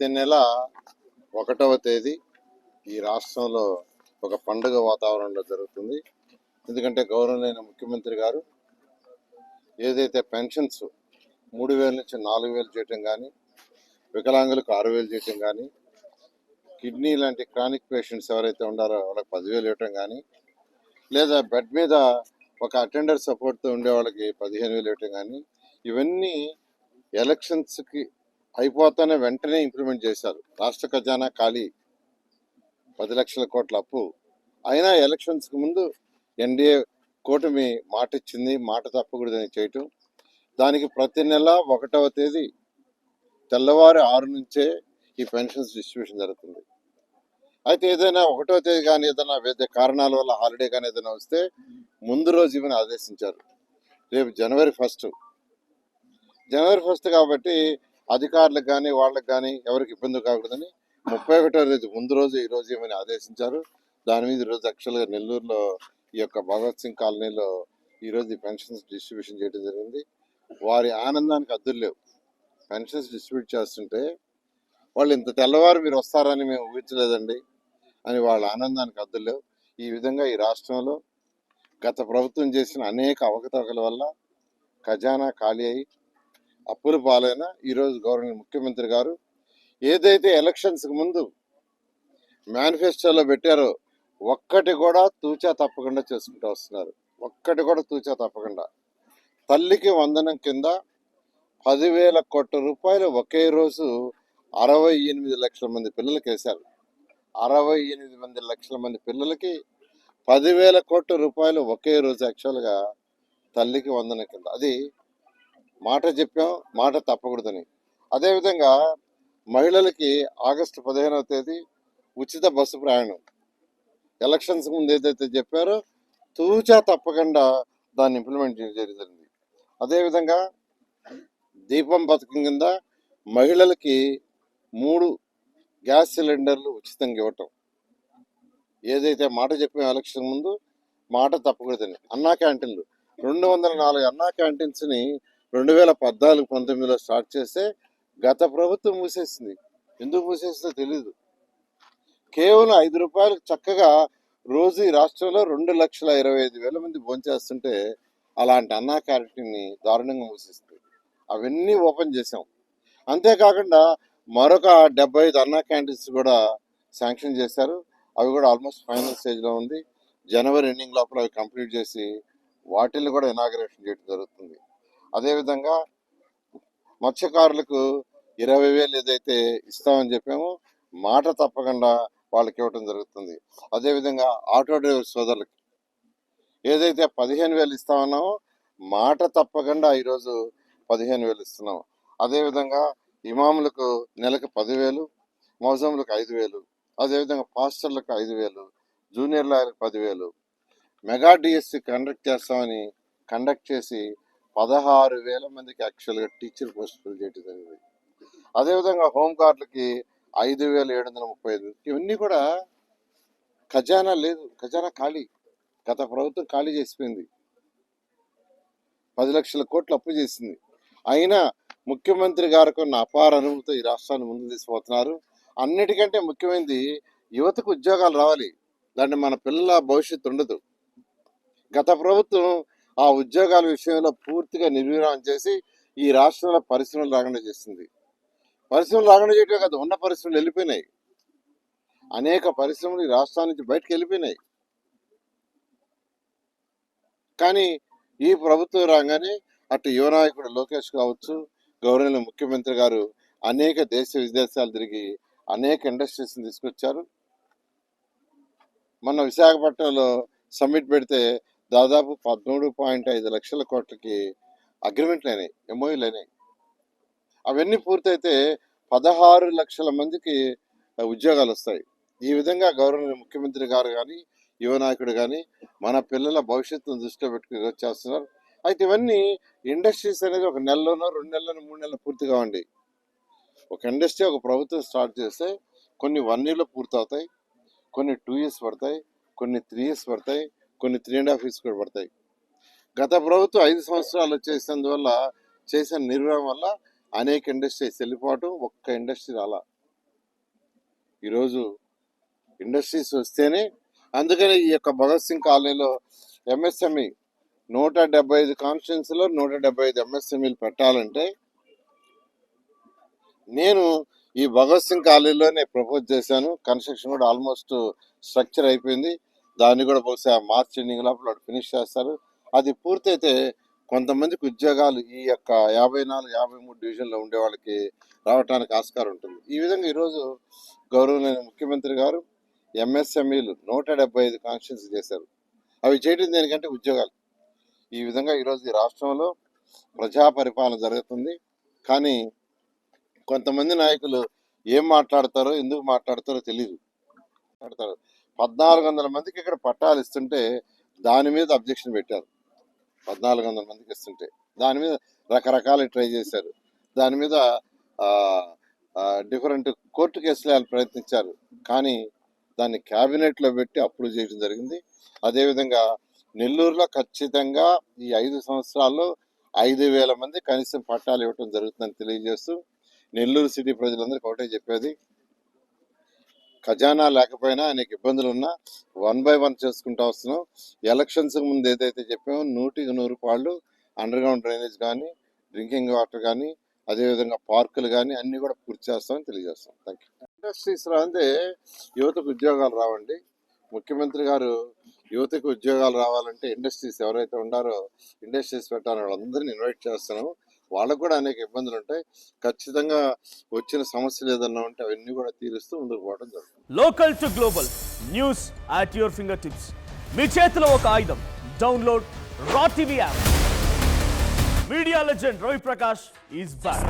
ప్రతి నెల 1వ తేదీ ఈ రాష్ట్రంలో ఒక పండుగ వాతావరణంలో జరుగుతుంది. ఎందుకంటే గౌరవనీయ ముఖ్యమంత్రి గారు ఏదైతే పెన్షన్స్ 3,000 నుంచి 4,000 చేయటం కానీ, వికలాంగులకు 6,000 చేయటం కానీ, కిడ్నీ లాంటి క్రానిక్ పేషెంట్స్ ఎవరైతే ఉన్నారో వాళ్ళకి 10,000 ఇవ్వటం కానీ, లేదా బెడ్ మీద ఒక అటెండర్ సపోర్ట్తో ఉండే వాళ్ళకి 15,000 ఇవ్వటం కానీ, ఇవన్నీ ఎలక్షన్స్కి అయిపోతానే వెంటనే ఇంప్లిమెంట్ చేశారు. రాష్ట్ర ఖజానా ఖాళీ, 10 లక్షల కోట్ల అప్పు. అయినా ఎలక్షన్స్కి ముందు ఎన్డీఏ కూటమి మాట ఇచ్చింది, మాట తప్పకూడదని చేయటం. దానికి ప్రతి నెల 1వ తేదీ తెల్లవారు 6 నుంచే ఈ పెన్షన్స్ డిస్ట్రిబ్యూషన్ జరుగుతుంది. అయితే ఏదైనా 1వ తేదీ కానీ ఏదైనా వేరే కారణాల వల్ల హాలిడే కానీ ఏదైనా వస్తే ముందు రోజు ఇవన్నీ ఆదేశించారు. రేపు జనవరి 1 కాబట్టి అధికారులకు కానీ వాళ్ళకి కానీ ఎవరికి ఇబ్బంది కాకూడదని 31వ రోజు ముందు రోజు ఈ రోజు ఏమని ఆదేశించారు. దాని మీద ఈరోజు యాక్చువల్గా నెల్లూరులో ఈ యొక్క భగత్ సింగ్ కాలనీలో ఈరోజు ఈ పెన్షన్స్ డిస్ట్రిబ్యూషన్ చేయడం జరిగింది. వారి ఆనందానికి అద్దులు లేవు. పెన్షన్స్ డిస్ట్రిబ్యూట్ చేస్తుంటే వాళ్ళు ఇంత తెల్లవారు మీరు వస్తారని మేము ఊహించలేదండి అని వాళ్ళ ఆనందానికి అద్దులు లేవు. ఈ విధంగా ఈ రాష్ట్రంలో గత ప్రభుత్వం చేసిన అనేక అవకతవకల వల్ల ఖజానా ఖాళీ అయి అప్పుల పాలైన ఈరోజు గవర్నర్ ముఖ్యమంత్రి గారు ఏదైతే ఎలక్షన్స్కి ముందు మేనిఫెస్టోలో పెట్టారో ఒక్కటి కూడా తూచా తప్పకుండా చేసుకుంటూ వస్తున్నారు. ఒక్కటి కూడా తూచా తప్పకుండా. తల్లికి వందనం కింద 10,000 కోట్ల రూపాయలు ఒకే రోజు 68 లక్షల మంది పిల్లలకి వేశారు. 68 లక్షల మంది పిల్లలకి 10,000 కోట్ల రూపాయలు ఒకే రోజు యాక్చువల్గా తల్లికి వందనం కింద. అది మాట చెప్పాం, మాట తప్పకూడదని. అదేవిధంగా మహిళలకి ఆగస్టు 15వ తేదీ ఉచిత బస్సు ప్రయాణం. ఎలక్షన్స్ ముందు ఏదైతే చెప్పారో తూచా తప్పకుండా దాన్ని ఇంప్లిమెంట్ చేయడం జరిగింది. అదేవిధంగా దీపం పథకం కింద మహిళలకి 3 గ్యాస్ సిలిండర్లు ఉచితంగా ఇవ్వటం. ఏదైతే మాట చెప్పాం ఎలక్షన్ ముందు మాట తప్పకూడదని. అన్నా క్యాంటీన్లు 204 అన్నా క్యాంటీన్స్ని 2014-19లో స్టార్ట్ చేస్తే గత ప్రభుత్వం మూసేసింది. ఎందుకు మూసేసిందో తెలీదు. కేవలం 5 రూపాయలకు చక్కగా రోజు ఈ రాష్ట్రంలో 2,25,000 మంది భోంచేస్తుంటే అలాంటి అన్నా క్యాంటీన్ని దారుణంగా మూసేస్తుంది. అవన్నీ ఓపెన్ చేసాం. అంతేకాకుండా మరొక 75 అన్నా క్యాంటీన్స్ కూడా శాంక్షన్ చేశారు. అవి కూడా ఆల్మోస్ట్ ఫైనల్ స్టేజ్లో ఉంది. జనవరి ఎండింగ్ లోపల అవి కంప్లీట్ చేసి వాటిని కూడా ఇనాగరేషన్ చేయడం జరుగుతుంది. అదేవిధంగా మత్స్యకారులకు 20,000 ఏదైతే ఇస్తామని చెప్పామో మాట తప్పకుండా వాళ్ళకి ఇవ్వటం జరుగుతుంది. అదేవిధంగా ఆటో డ్రైవర్ సోదరులకి ఏదైతే 15,000 ఇస్తామన్నామో మాట తప్పకుండా ఈరోజు 15,000 ఇస్తున్నాం. అదేవిధంగా ఇమాములకు నెలకు 10,000, మౌజంలకు 5,000, అదేవిధంగా పాస్టర్లకు 5,000, జూనియర్ లాయర్లకు 10,000. మెగా డిఎస్సి కండక్ట్ చేసి 16,000 మందికి యాక్చువల్గా టీచర్ పోస్టులు చేయడం జరిగింది. అదేవిధంగా హోంగార్డులకి 5,735. ఇవన్నీ కూడా ఖజానా లేదు, ఖజానా ఖాళీ. గత ప్రభుత్వం ఖాళీ చేసిపోయింది. 10 లక్షల కోట్లు అప్పు చేసింది. అయినా ముఖ్యమంత్రి గారికి ఉన్న అపార అనుభూతితో ఈ రాష్ట్రాన్ని ముందుకు తీసుకుపోతున్నారు. అన్నిటికంటే ముఖ్యమైనది యువతకు ఉద్యోగాలు రావాలి. దాంట్లో మన పిల్లల భవిష్యత్తు ఉండదు. గత ప్రభుత్వం ఆ ఉద్యోగాల విషయంలో పూర్తిగా నిర్వీర్యం చేసి ఈ రాష్ట్రంలో పరిశ్రమలు రాకుండా చేసింది. పరిశ్రమలు రాకుండా చేయటమే కాదు, ఉన్న పరిశ్రమలు వెళ్ళిపోయినాయి. అనేక పరిశ్రమలు ఈ రాష్ట్రం నుంచి బయటకు వెళ్ళిపోయినాయి. కానీ ఈ ప్రభుత్వం రాగానే అటు యువ నాయకుడు లోకేష్ కావచ్చు, గౌరవనీయ ముఖ్యమంత్రి గారు అనేక దేశ విదేశాలు తిరిగి అనేక ఇండస్ట్రీస్ని తీసుకొచ్చారు. మొన్న విశాఖపట్నంలో సమ్మిట్ పెడితే దాదాపు 13.5 లక్షల కోట్లకి అగ్రిమెంట్లు అయినాయి, ఎంఓయూలు అయినాయి. అవన్నీ పూర్తయితే 16 లక్షల మందికి ఉద్యోగాలు వస్తాయి. ఈ విధంగా గౌరవనీయ ముఖ్యమంత్రి గారు కానీ యువ నాయకుడు కానీ మన పిల్లల భవిష్యత్తును దృష్టిలో పెట్టుకుని ఈరోజు చేస్తున్నారు. అయితే ఇవన్నీ ఇండస్ట్రీస్ అనేది ఒక నెలలోనో 2 నెలలోనో 3 నెలలు పూర్తి కావండి. ఒక ఇండస్ట్రీ ఒక ప్రభుత్వం స్టార్ట్ చేస్తే కొన్ని 1 yearలో పూర్తవుతాయి, కొన్ని 2 years పడతాయి, కొన్ని 3 years పడతాయి, కొన్ని 3.5 years కూడా పడతాయి. గత ప్రభుత్వం 5 సంవత్సరాలు చేసినందువల్ల చేసిన నిర్వహణ వల్ల అనేక ఇండస్ట్రీస్ వెళ్ళిపోవటం, ఒక్క ఇండస్ట్రీ రాలా. ఈరోజు ఇండస్ట్రీస్ వస్తేనే, అందుకని ఈ యొక్క భగత్ సింగ్ కాలనీలో ఎంఎస్ఎంఈ 175 కాన్స్టిట్యున్సీలో 175 ఎంఎస్ఎంఈలు పెట్టాలంటే నేను ఈ భగత్ సింగ్ కాలనీలోనే ప్రపోజ్ చేశాను. కన్స్ట్రక్షన్ కూడా ఆల్మోస్ట్ స్ట్రక్చర్ అయిపోయింది. దాన్ని కూడా బహుశా మార్చ్ ఎండింగ్ లోపల ఫినిష్ చేస్తారు. అది పూర్తయితే కొంతమందికి ఉద్యోగాలు ఈ యొక్క 54, 53 డివిజన్లో ఉండే వాళ్ళకి రావడానికి ఆస్కారం ఉంటుంది. ఈ విధంగా ఈరోజు గౌరవనీయ ముఖ్యమంత్రి గారు ఎంఎస్ఎంఈలు 175 కాన్స్టిట్యున్సీ చేశారు. అవి చేయడం దేనికంటే ఉద్యోగాలు. ఈ విధంగా ఈరోజు ఈ రాష్ట్రంలో ప్రజా పరిపాలన జరుగుతుంది. కానీ కొంతమంది నాయకులు ఏం మాట్లాడతారో, ఎందుకు మాట్లాడతారో తెలియదు. 1400 మందికి ఇక్కడ పట్టాలు ఇస్తుంటే దాని మీద అబ్జెక్షన్ పెట్టారు. 1400 మందికి ఇస్తుంటే దాని మీద రకరకాల ట్రై చేశారు. దాని మీద డిఫరెంట్ కోర్టు కేసులు వాళ్ళు ప్రయత్నించారు. కానీ దాన్ని క్యాబినెట్లో పెట్టి అప్రూవ్ చేయడం జరిగింది. అదేవిధంగా నెల్లూరులో ఖచ్చితంగా ఈ 5 సంవత్సరాల్లో 5000 మంది కనీసం పట్టాలు ఇవ్వటం జరుగుతుందని తెలియజేస్తూ, నెల్లూరు సిటీ ప్రజలందరికీ ఒకటే చెప్పేది, ఖజానా లేకపోయినా అనేక ఇబ్బందులు ఉన్నా 1 by 1 చేసుకుంటూ వస్తున్నాం. ఎలక్షన్స్ ముందు ఏదైతే చెప్పామో 100కి 100 పాళ్ళు అండర్ గ్రౌండ్ డ్రైనేజ్ కానీ, డ్రింకింగ్ వాటర్ కానీ, అదేవిధంగా పార్కులు కానీ అన్నీ కూడా పూర్తి చేస్తామని తెలియజేస్తాం. Thank you. ఇండస్ట్రీస్ రాందే యువతకు ఉద్యోగాలు రావండి. ముఖ్యమంత్రి గారు యువతకు ఉద్యోగాలు రావాలంటే ఇండస్ట్రీస్ ఎవరైతే ఉండారో ఇండస్ట్రీస్ పెట్టాలని వాళ్ళందరినీ ఇన్వైట్ చేస్తున్నాము. వాళ్ళకు కూడా అనేక ఇబ్బందులు ఉంటాయి. ఖచ్చితంగా వచ్చిన సమస్యలు ఏదన్నా ఉంటే అవన్నీ కూడా తీరుస్తూ ముందుకు పోవడం జరుగుతుంది. Local to global news at your finger tips. మీ చేతిలో ఒక ఆయుధం. Download Raw TV app. Media legend Ravi Prakash is back.